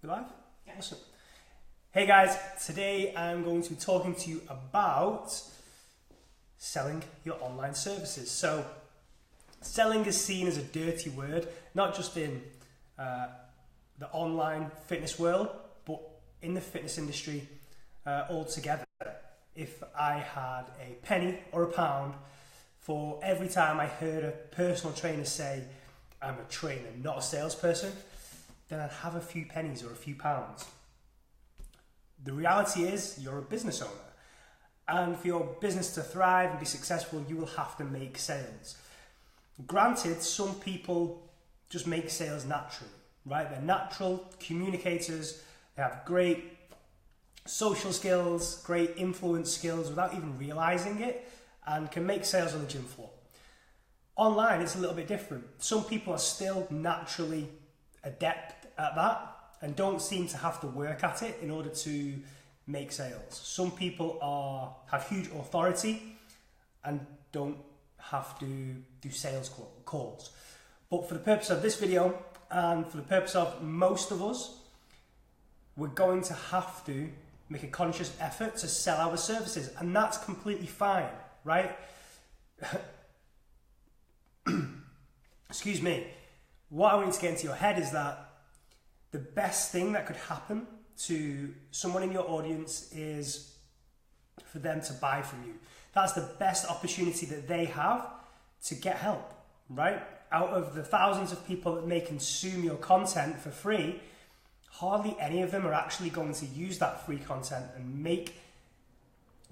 We live? Awesome. Hey guys, today I'm going to be talking to you about selling your online services. So, selling is seen as a dirty word, not just in the online fitness world, but in the fitness industry altogether. If I had a penny or a pound for every time I heard a personal trainer say, I'm a trainer, not a salesperson, then I'd have a few pennies or a few pounds. The reality is you're a business owner, and for your business to thrive and be successful, you will have to make sales. Granted, some people just make sales naturally, right? They're natural communicators, they have great social skills, great influence skills without even realizing it, and can make sales on the gym floor. Online, it's a little bit different. Some people are still naturally adept at that and don't seem to have to work at it in order to make sales. Some people have huge authority and don't have to do sales calls. But for the purpose of this video and for the purpose of most of us, we're going to have to make a conscious effort to sell our services, and that's completely fine, right? Excuse me. What I want you to get into your head is that the best thing that could happen to someone in your audience is for them to buy from you. That's the best opportunity that they have to get help, right? Out of the thousands of people that may consume your content for free, hardly any of them are actually going to use that free content and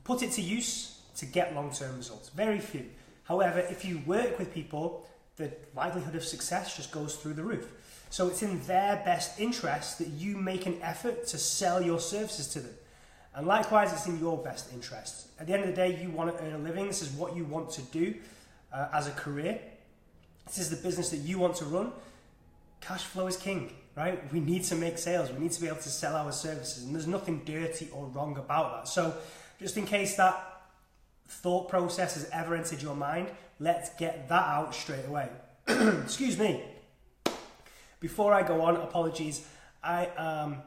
put it to use to get long-term results. Very few. However, if you work with people, the likelihood of success just goes through the roof. So it's in their best interest that you make an effort to sell your services to them. And likewise, it's in your best interest. At the end of the day, you want to earn a living. This is what you want to do as a career. This is the business that you want to run. Cash flow is king, right? We need to make sales. We need to be able to sell our services. And there's nothing dirty or wrong about that. So just in case that thought process has ever entered your mind, let's get that out straight away. Excuse me. Before I go on, apologies. I am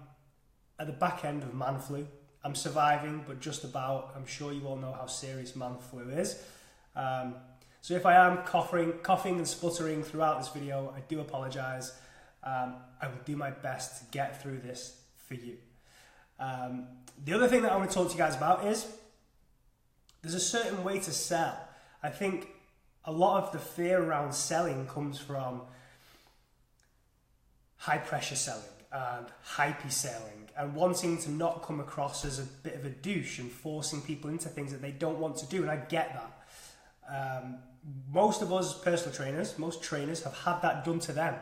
at the back end of man flu. I'm surviving, but just about. I'm sure you all know how serious man flu is. So if I am coughing and sputtering throughout this video, I do apologize. I will do my best to get through this for you. The other thing that I want to talk to you guys about is there's a certain way to sell. I think a lot of the fear around selling comes from high pressure selling and hypey selling and wanting to not come across as a bit of a douche and forcing people into things that they don't want to do, and I get that. Most of us personal trainers, most trainers have had that done to them.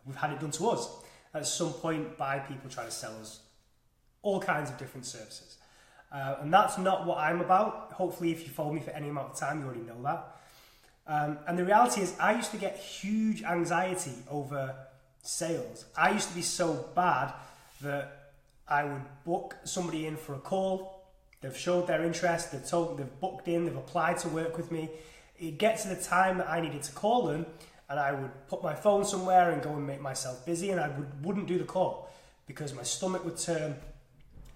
We've had it done to us at some point by people trying to sell us all kinds of different services. And that's not what I'm about. Hopefully, if you follow me for any amount of time, you already know that. And the reality is, I used to get huge anxiety over sales. I used to be so bad that I would book somebody in for a call. They've showed their interest. They've booked in. They've applied to work with me. It'd get to the time that I needed to call them, and I would put my phone somewhere and go and make myself busy, and I wouldn't do the call because my stomach would turn,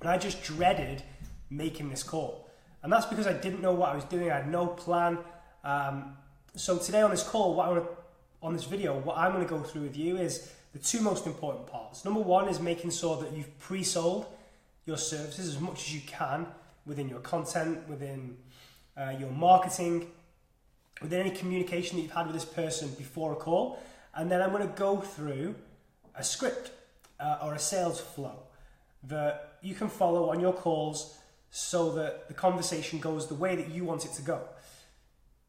and I just dreaded making this call. And that's because I didn't know what I was doing. I had no plan. So today on this call, on this video, what I'm going to go through with you is the two most important parts. Number one is making sure that you've pre-sold your services as much as you can within your content, within your marketing, within any communication that you've had with this person before a call. And then I'm going to go through a script or a sales flow that you can follow on your calls so that the conversation goes the way that you want it to go.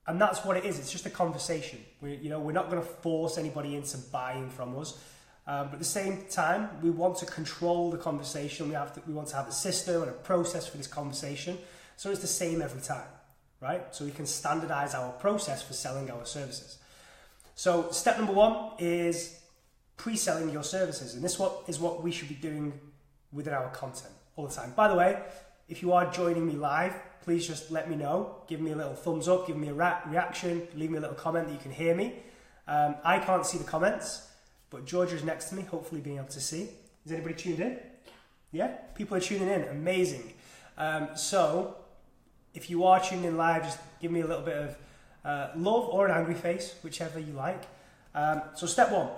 And that's what it is. It's just a conversation. We're not going to force anybody into buying from us. But at the same time, we want to control the conversation. We want to have a system and a process for this conversation. So it's the same every time, right? So we can standardize our process for selling our services. So step number one is pre-selling your services. And this is what we should be doing within our content all the time. By the way, if you are joining me live, please just let me know. Give me a little thumbs up, give me a reaction, leave me a little comment that you can hear me. I can't see the comments, but Georgia's next to me, hopefully being able to see. Is anybody tuned in? Yeah? People are tuning in. Amazing. So, if you are tuning in live, just give me a little bit of love or an angry face, whichever you like. So step one,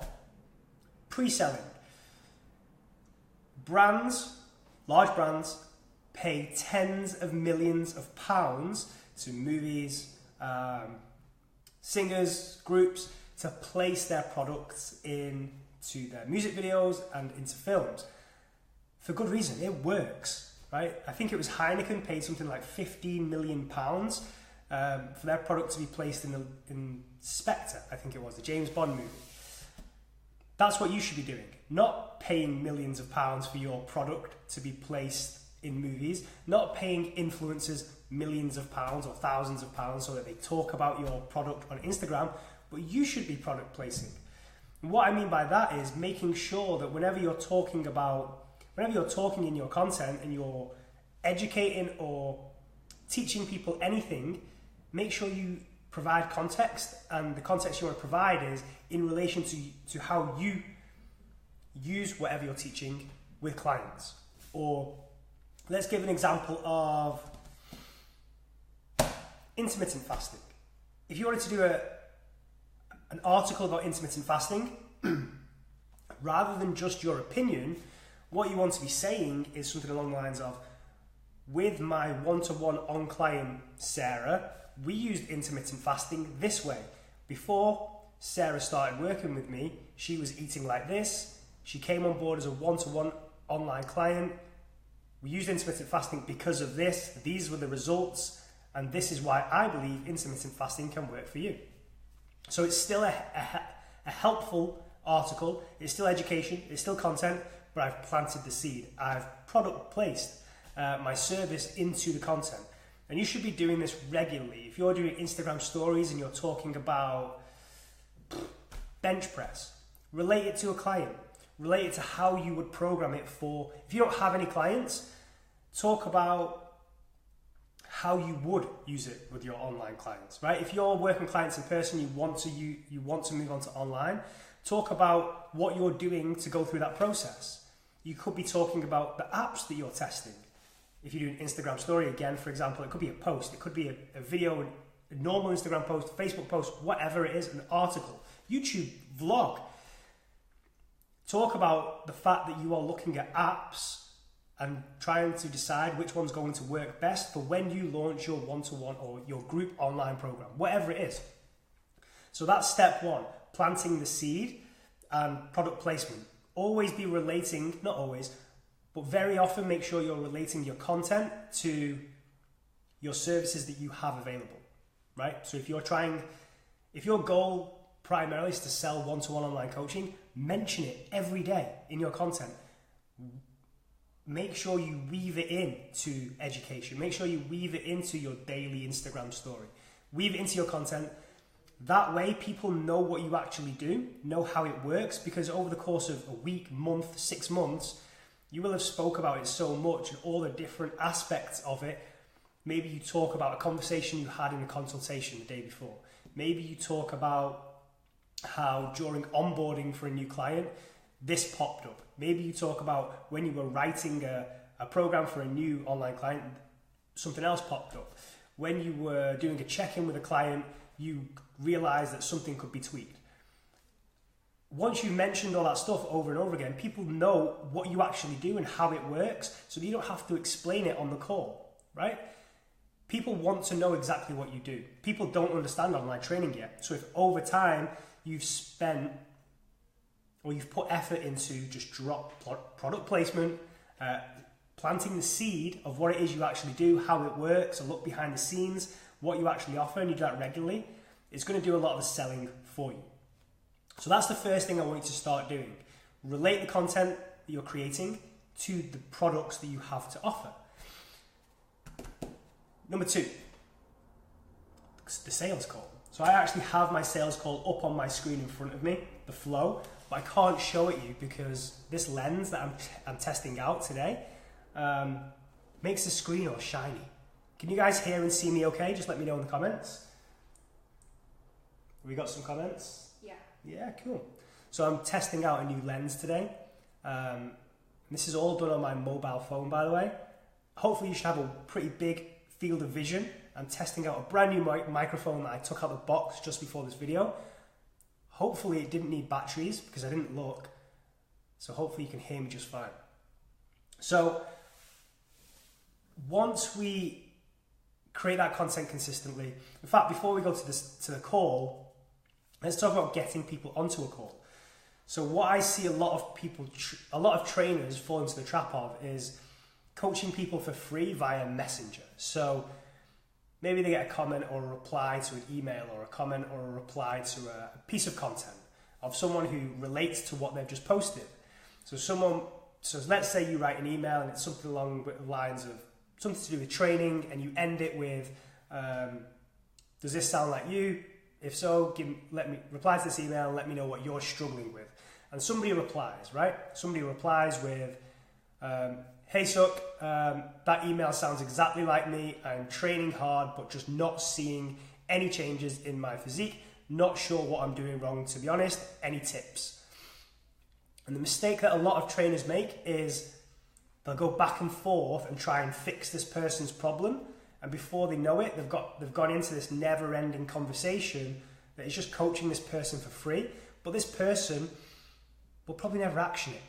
pre-selling. Brands, large brands, pay tens of millions of pounds to movies, singers, groups, to place their products into their music videos and into films. For good reason, it works, right? I think it was Heineken paid something like £15 million for their product to be placed in Spectre, I think it was, the James Bond movie. That's what you should be doing, not paying millions of pounds for your product to be placed in movies, not paying influencers millions of pounds or thousands of pounds so that they talk about your product on Instagram, but you should be product placing. And what I mean by that is making sure that whenever you're talking in your content and you're educating or teaching people anything, make sure you provide context, and the context you want to provide is in relation to how you use whatever you're teaching with clients. Or let's give an example of intermittent fasting. If you wanted to do an article about intermittent fasting, rather than just your opinion, what you want to be saying is something along the lines of, with my one-to-one on-client Sarah, we used intermittent fasting this way. Before Sarah started working with me, she was eating like this. She came on board as a one-to-one online client. We used intermittent fasting because of this. These were the results, and this is why I believe intermittent fasting can work for you. So it's still a helpful article. It's still education. It's still content, but I've planted the seed. I've product placed my service into the content. And you should be doing this regularly. If you're doing Instagram stories and you're talking about bench press, relate it to a client. Relate it to how you would program it for, if you don't have any clients, talk about how you would use it with your online clients, right? If you're working with clients in person, you want to move on to online, talk about what you're doing to go through that process. You could be talking about the apps that you're testing. If you do an Instagram story, again, for example, it could be a post, it could be a video, a normal Instagram post, Facebook post, whatever it is, an article, YouTube vlog. Talk about the fact that you are looking at apps and trying to decide which one's going to work best for when you launch your one-to-one or your group online program, whatever it is. So that's step one, planting the seed and product placement. Always be relating, not always, but very often make sure you're relating your content to your services that you have available, right? So if your goal primarily is to sell one-to-one online coaching, mention it every day in your content. Make sure you weave it into education. Make sure you weave it into your daily Instagram story. Weave it into your content. That way people know what you actually do, know how it works, because over the course of a week, month, 6 months, you will have spoke about it so much and all the different aspects of it. Maybe you talk about a conversation you had in a consultation the day before. Maybe you talk about how during onboarding for a new client, this popped up. Maybe you talk about when you were writing a program for a new online client, something else popped up. When you were doing a check-in with a client, you realized that something could be tweaked. Once you mentioned all that stuff over and over again, people know what you actually do and how it works, so you don't have to explain it on the call, right? People want to know exactly what you do. People don't understand online training yet. So if over time you've spent or you've put effort into just drop product placement, planting the seed of what it is you actually do, how it works, a look behind the scenes, what you actually offer, and you do that regularly, it's going to do a lot of the selling for you. So that's the first thing I want you to start doing. Relate the content that you're creating to the products that you have to offer. Number 2, the sales call. So I actually have my sales call up on my screen in front of me, the flow, but I can't show it you because this lens that I'm testing out today makes the screen all shiny. Can you guys hear and see me okay? Just let me know in the comments. Have we got some comments? Yeah. Yeah, cool. So I'm testing out a new lens today. this is all done on my mobile phone, by the way. Hopefully you should have a pretty big field of vision. I'm testing out a brand new microphone that I took out the box just before this video. Hopefully it didn't need batteries because I didn't look. So hopefully you can hear me just fine. So once we create that content consistently, in fact, before we go to the call, let's talk about getting people onto a call. So what I see a lot of trainers fall into the trap of is coaching people for free via Messenger. So maybe they get a comment or a reply to an email, or a comment or a reply to a piece of content of someone who relates to what they've just posted. So let's say you write an email and it's something along the lines of something to do with training, and you end it with, does this sound like you? If so, let me reply to this email and let me know what you're struggling with. And somebody replies, right? Somebody replies with, hey Suck, that email sounds exactly like me. I'm training hard, but just not seeing any changes in my physique. Not sure what I'm doing wrong, to be honest. Any tips? And the mistake that a lot of trainers make is they'll go back and forth and try and fix this person's problem. And before they know it, they've gone into this never-ending conversation that is just coaching this person for free. But this person will probably never action it,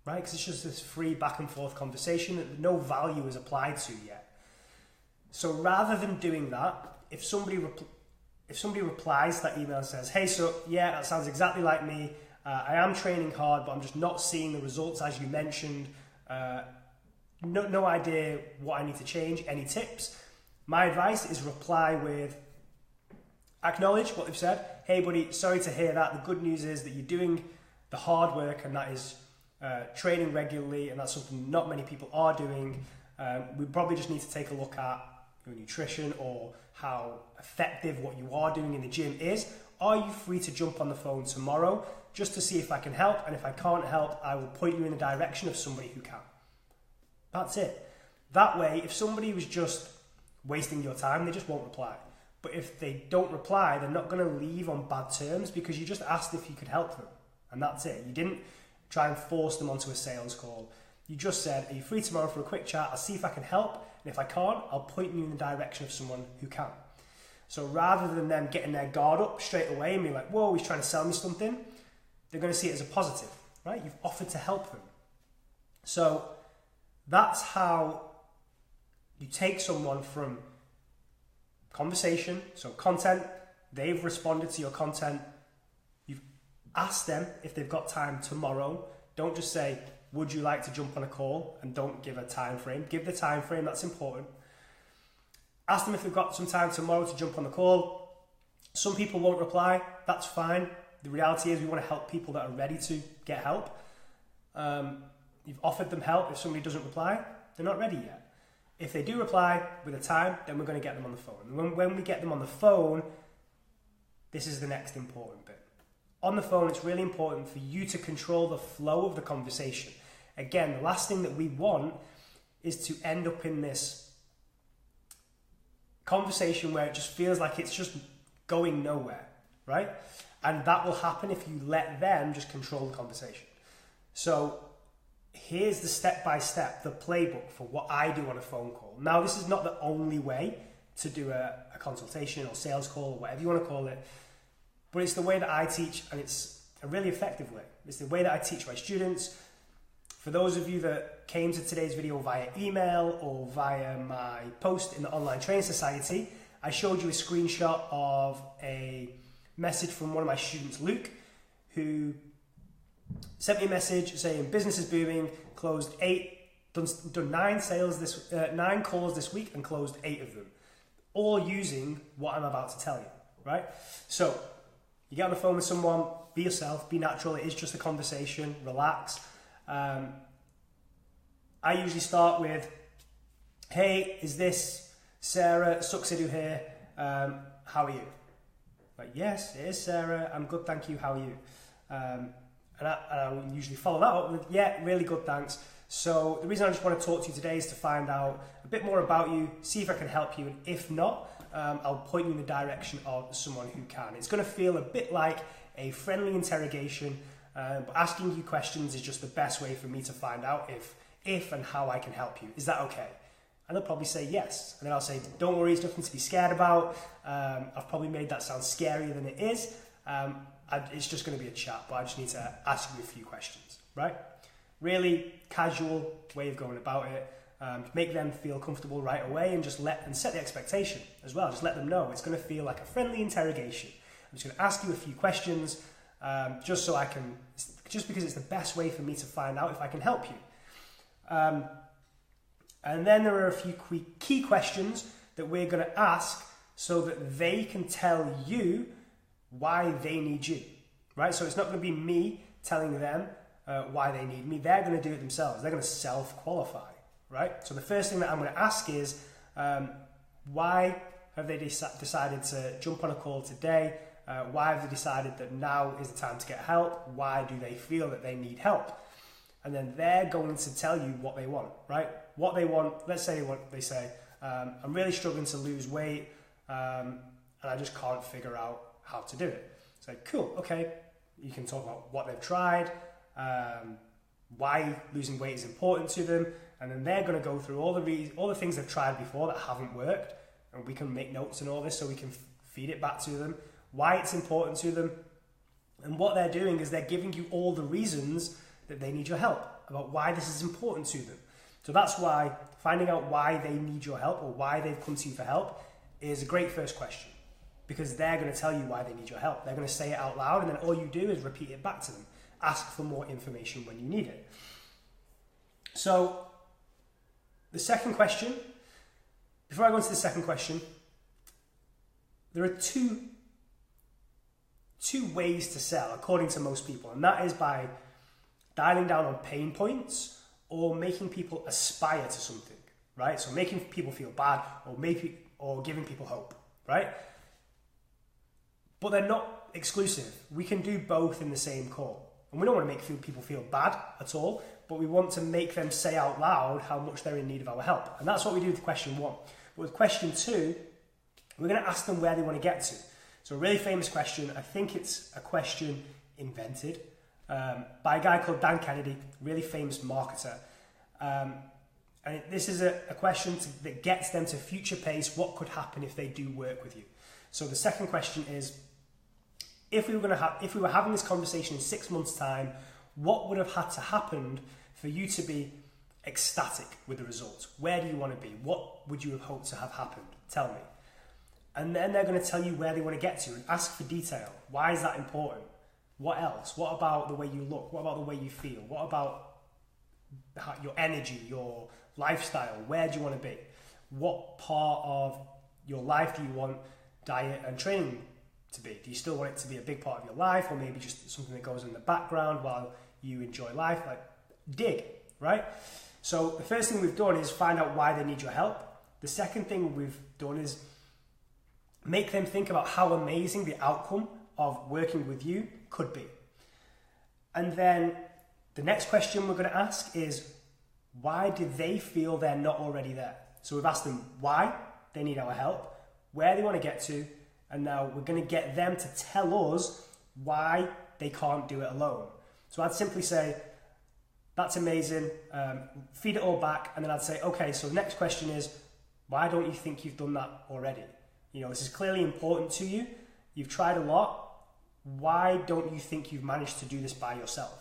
right? Because it's just this free back and forth conversation that no value is applied to yet. So rather than doing that, if somebody replies to that email and says, hey, so yeah, that sounds exactly like me. I am training hard, but I'm just not seeing the results as you mentioned. No idea what I need to change. Any tips? My advice is reply with, acknowledge what they've said. Hey buddy, sorry to hear that. The good news is that you're doing the hard work, and that is training regularly, and that's something not many people are doing. We probably just need to take a look at your nutrition or how effective what you are doing in the gym is. Are you free to jump on the phone tomorrow just to see if I can help? And if I can't help, I will point you in the direction of somebody who can. That's it. That way, if somebody was just wasting your time, they just won't reply. But if they don't reply, they're not going to leave on bad terms because you just asked if you could help them. And that's it. You didn't try and force them onto a sales call. You just said, are you free tomorrow for a quick chat? I'll see if I can help. And if I can't, I'll point you in the direction of someone who can. So rather than them getting their guard up straight away and be like, whoa, he's trying to sell me something, they're going to see it as a positive, right? You've offered to help them. So that's how you take someone from conversation, so content, they've responded to your content, you've asked them if they've got time tomorrow. Don't just say, would you like to jump on a call, and don't give a time frame. Give the time frame, that's important. Ask them if they've got some time tomorrow to jump on the call. Some people won't reply, that's fine. The reality is we want to help people that are ready to get help. You've offered them help. If somebody doesn't reply, they're not ready yet. If they do reply with a time, then we're going to get them on the phone. And when we get them on the phone, this is the next important bit. On the phone, it's really important for you to control the flow of the conversation. Again, the last thing that we want is to end up in this conversation where it just feels like it's just going nowhere, right? And that will happen if you let them just control the conversation. So here's the step-by-step, the playbook for what I do on a phone call. Now, this is not the only way to do a consultation or sales call or whatever you want to call it, but it's the way that I teach, and it's a really effective way. It's the way that I teach my students. For those of you that came to today's video via email or via my post in the Online Training Society, I showed you a screenshot of a message from one of my students, Luke, who sent me a message saying business is booming, closed 8, done 9 calls this week and closed 8 of them, all using what I'm about to tell you, right? So you get on the phone with someone, be yourself, be natural. It is just a conversation, relax. I usually start with, hey, is this Sarah, Suksidu here? How are you? Like, yes, it is Sarah. I'm good, thank you. How are you? And I will usually follow that up with, yeah, really good, thanks. So the reason I just want to talk to you today is to find out a bit more about you, see if I can help you, and if not, I'll point you in the direction of someone who can. It's going to feel a bit like a friendly interrogation, But asking you questions is just the best way for me to find out if and how I can help you. Is that okay? And they'll probably say yes. And then I'll say, don't worry, it's nothing to be scared about. I've probably made that sound scarier than it is. It's just going to be a chat, but I just need to ask you a few questions, right? Really casual way of going about it. Make them feel comfortable right away, and just set the expectation as well. Just let them know it's going to feel like a friendly interrogation. I'm just going to ask you a few questions, just because it's the best way for me to find out if I can help you. And then there are a few key questions that we're going to ask so that they can tell you why they need you, right? So it's not going to be me telling them why they need me. They're going to do it themselves. They're going to self-qualify, right? So the first thing that I'm going to ask is, why have they decided to jump on a call today? Why have they decided that now is the time to get help? Why do they feel that they need help? And then they're going to tell you what they want, right? What they want, let's say they say, I'm really struggling to lose weight, and I just can't figure out how to do it. It's like, cool, okay. You can talk about what they've tried, why losing weight is important to them, and then they're going to go through all the things they've tried before that haven't worked, and we can make notes and all this so we can feed it back to them, why it's important to them. And what they're doing is they're giving you all the reasons that they need your help, about why this is important to them. So that's why finding out why they need your help, or why they've come to you for help, is a great first question, because they're going to tell you why they need your help. They're going to say it out loud, and then all you do is repeat it back to them. Ask for more information when you need it. So the second question, before I go into the second question, there are two ways to sell, according to most people, and that is by dialing down on pain points or making people aspire to something, right? So making people feel bad, or giving people hope, right? But they're not exclusive. We can do both in the same call. And we don't want to make people feel bad at all, but we want to make them say out loud how much they're in need of our help. And that's what we do with question 1. But with question 2, we're going to ask them where they want to get to. So a really famous question, I think it's a question invented by a guy called Dan Kennedy, really famous marketer. And this is a question that gets them to future pace what could happen if they do work with you. So the second question is, if we were having this conversation in 6 months' time, what would have had to happen for you to be ecstatic with the results? Where do you want to be? What would you have hoped to have happened? Tell me. And then they're going to tell you where they want to get to and ask for detail. Why is that important? What else? What about the way you look? What about the way you feel? What about your energy, your lifestyle? Where do you want to be? What part of your life do you want diet and training to be? Do you still want it to be a big part of your life, or maybe just something that goes in the background while you enjoy life? Like, dig, right? So the first thing we've done is find out why they need your help. The second thing we've done is make them think about how amazing the outcome of working with you could be. And then the next question we're going to ask is, why do they feel they're not already there? So we've asked them why they need our help, where they want to get to, and now we're going to get them to tell us why they can't do it alone. So I'd simply say, that's amazing, feed it all back, and then I'd say, okay, so the next question is, why don't you think you've done that already? You know, this is clearly important to you. You've tried a lot. Why don't you think you've managed to do this by yourself?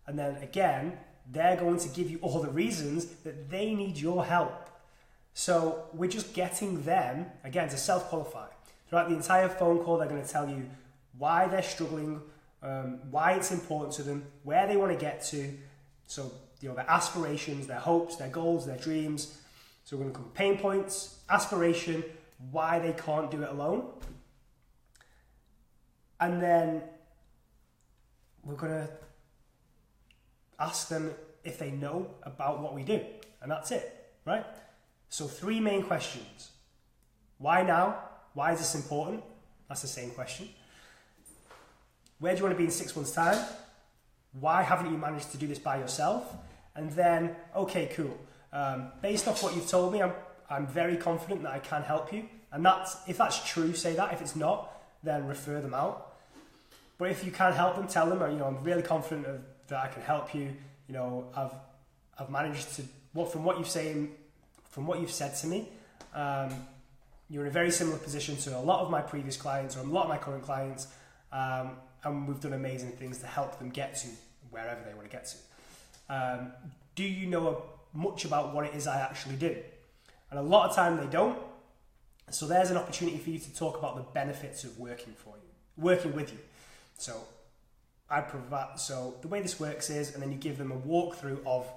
And then again, they're going to give you all the reasons that they need your help. So we're just getting them, again, to self-qualify. Throughout the entire phone call, they're going to tell you why they're struggling, why it's important to them, where they want to get to. So, you know, their aspirations, their hopes, their goals, their dreams. So we're going to come pain points, aspiration, why they can't do it alone. And then we're going to ask them if they know about what we do. And that's it, right? So 3 main questions. Why now? Why is this important? That's the same question. Where do you want to be in 6 months' time? Why haven't you managed to do this by yourself? And then, okay, cool. Based off what you've told me, I'm very confident that I can help you. And if that's true, say that. If it's not, then refer them out. But if you can't help them, tell them, I'm really confident that I can help you. I've managed to, from what you've said to me, you're in a very similar position to a lot of my previous clients or a lot of my current clients, and we've done amazing things to help them get to wherever they want to get to. Do you know much about what it is I actually do? And a lot of time they don't. So there's an opportunity for you to talk about the benefits of working with you. So the way this works is, and then you give them a walkthrough of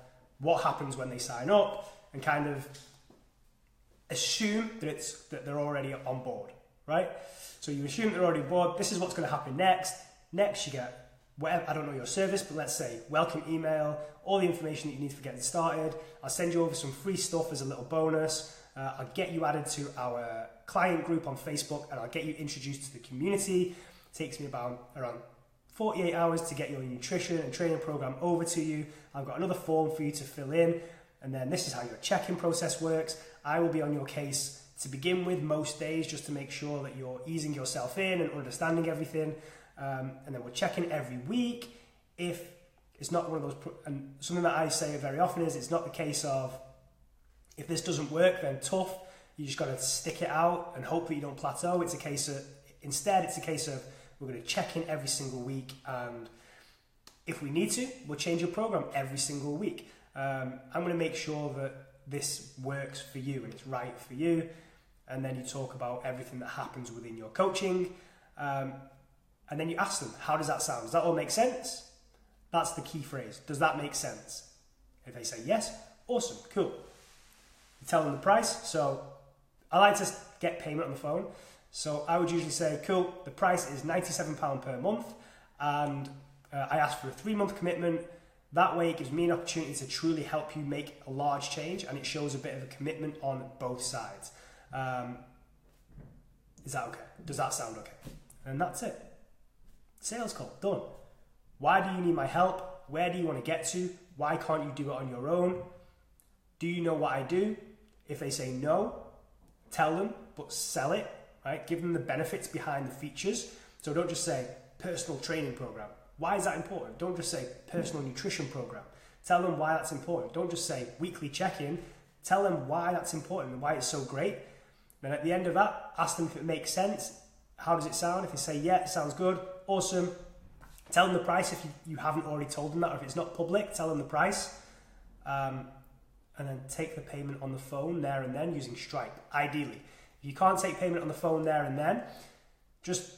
what happens when they sign up, and kind of assume that they're already on board, right? So you assume they're already on board. This is what's going to happen next. Next, you get whatever, I don't know your service, but let's say welcome email, all the information that you need for getting started. I'll send you over some free stuff as a little bonus. I'll get you added to our client group on Facebook, and I'll get you introduced to the community. It takes me around 48 hours to get your nutrition and training program over to you. I've got another form for you to fill in, and then this is how your check-in process works. I will be on your case to begin with most days, just to make sure that you're easing yourself in and understanding everything. And then we'll check in every week. If it's not one of those, and something that I say very often is, it's not the case of, if this doesn't work, then tough. You just got to stick it out and hope that you don't plateau. Instead, it's a case of, we're going to check in every single week, and if we need to, we'll change your program every single week. I'm going to make sure that this works for you and it's right for you. And then you talk about everything that happens within your coaching. And then you ask them, how does that sound? Does that all make sense? That's the key phrase. Does that make sense? If they say yes, awesome, cool. You tell them the price. So I like to get payment on the phone. So I would usually say, cool, the price is £97 per month. And I ask for a 3-month commitment. That way it gives me an opportunity to truly help you make a large change, and it shows a bit of a commitment on both sides. Is that okay? Does that sound okay? And that's it. Sales call, done. Why do you need my help? Where do you want to get to? Why can't you do it on your own? Do you know what I do? If they say no, tell them, but sell it, right? Give them the benefits behind the features. So don't just say personal training program. Why is that important? Don't just say personal nutrition program. Tell them why that's important. Don't just say weekly check-in. Tell them why that's important and why it's so great. Then at the end of that, ask them if it makes sense. How does it sound? If they say, yeah, it sounds good, awesome. Tell them the price if you haven't already told them that, or if it's not public, tell them the price. And then take the payment on the phone there and then using Stripe, ideally. If you can't take payment on the phone there and then, just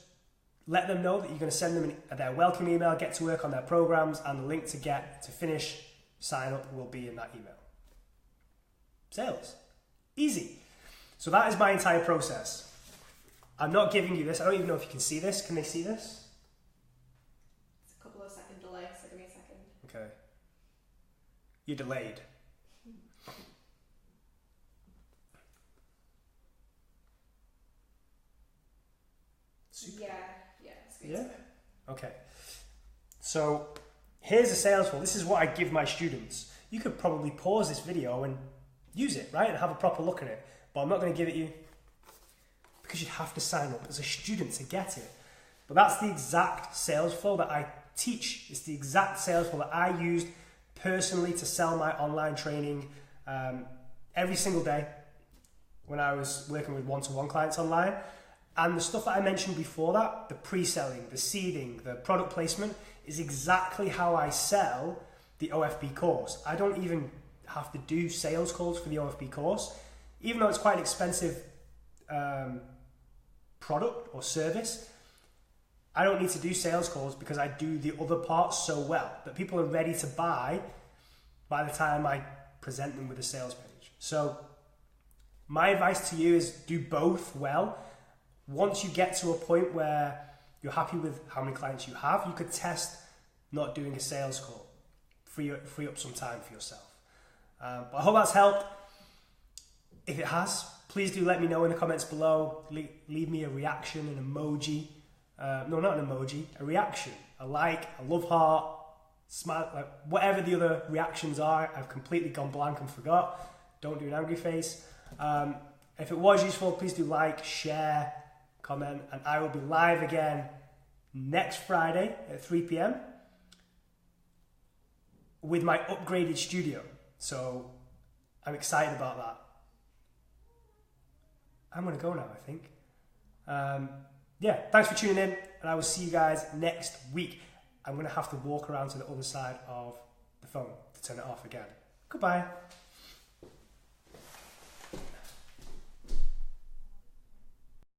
let them know that you're going to send them their welcome email, get to work on their programs, and the link to finish, sign up will be in that email. Sales. Easy. So that is my entire process. I'm not giving you this. I don't even know if you can see this. Can they see this? It's a couple of second delay, so give me a second. Okay. You're delayed. Super. Yeah, it's good. Yeah? Okay. So here's a sales flow. This is what I give my students. You could probably pause this video and use it, right? And have a proper look at it. But I'm not going to give it you because you'd have to sign up as a student to get it. But that's the exact sales flow that I teach. It's the exact sales flow that I used personally to sell my online training every single day when I was working with one-to-one clients online. And the stuff that I mentioned before that, the pre-selling, the seeding, the product placement, is exactly how I sell the OFB course. I don't even have to do sales calls for the OFB course. Even though it's quite an expensive product or service, I don't need to do sales calls because I do the other parts so well that people are ready to buy by the time I present them with a sales page. So my advice to you is do both well. Once you get to a point where you're happy with how many clients you have, you could test not doing a sales call. Free up some time for yourself. But I hope that's helped. If it has, please do let me know in the comments below. Leave me a reaction, an emoji. No, not an emoji, a reaction. A like, a love heart, smile, like whatever the other reactions are. I've completely gone blank and forgot. Don't do an angry face. If it was useful, please do like, share, comment, and I will be live again next Friday at 3 p.m. with my upgraded studio. So I'm excited about that. I'm going to go now, I think. Yeah, thanks for tuning in, and I will see you guys next week. I'm going to have to walk around to the other side of the phone to turn it off again. Goodbye.